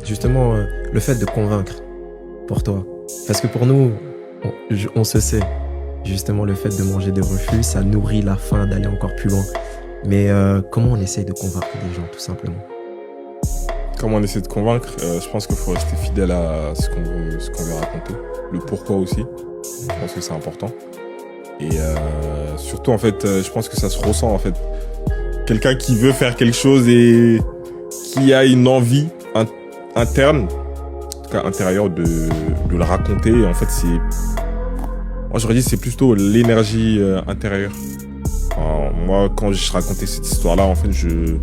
justement, le fait de convaincre pour toi. Parce que pour nous, on se sait, justement, le fait de manger des refus, ça nourrit la faim d'aller encore plus loin. Mais comment on essaye de convaincre les gens, tout simplement? Comment on essaie de convaincre? Je pense qu'il faut rester fidèle à ce qu'on veut raconter. Le pourquoi aussi. Je pense que c'est important. Et surtout, en fait, je pense que ça se ressent, en fait. Quelqu'un qui veut faire quelque chose et qui a une envie interne, en tout cas intérieure, de le raconter. En fait, moi, j'aurais dit c'est plutôt l'énergie intérieure. Alors, moi, quand je racontais cette histoire-là, en fait, je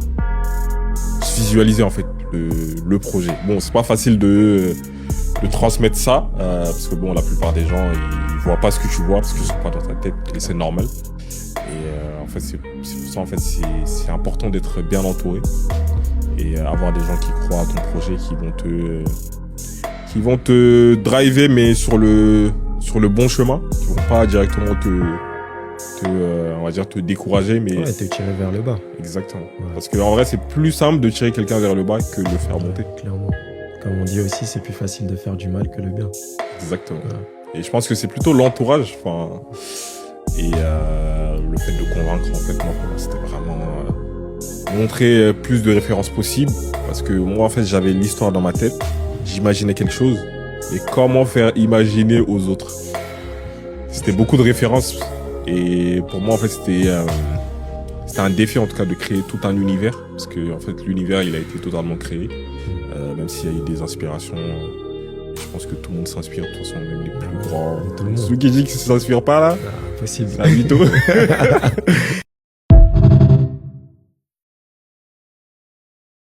visualisais, en fait, le projet. Bon, c'est pas facile de transmettre ça, parce que bon, la plupart des gens, ils voient pas ce que tu vois, parce que ils sont pas dans ta tête, et c'est normal. Et en fait, c'est pour ça, en fait, c'est important d'être bien entouré et avoir des gens qui croient à ton projet, qui vont te driver, mais sur le bon chemin, qui vont pas directement on va dire te décourager, mais Ouais, te tirer vers le bas. exactement. Ouais. Parce que en vrai, c'est plus simple de tirer quelqu'un vers le bas que de le faire monter. Clairement. Comme on dit aussi, c'est plus facile de faire du mal que le bien. Exactement. Ouais. Et je pense que c'est plutôt l'entourage, et le fait de convaincre, en fait, moi, pour moi, c'était vraiment montrer plus de références possibles, parce que moi, en fait, j'avais l'histoire dans ma tête, j'imaginais quelque chose, et comment faire imaginer aux autres. C'était beaucoup de références, et pour moi, en fait, c'était un défi, en tout cas, de créer tout un univers, parce que, en fait, l'univers, il a été totalement créé, même s'il y a eu des inspirations. Je pense que tout le monde s'inspire, de toute façon, même les plus grands. Tout le monde. Ceux qui disent qu'ils ne s'inspirent pas, là, Possible. c'est un mytho.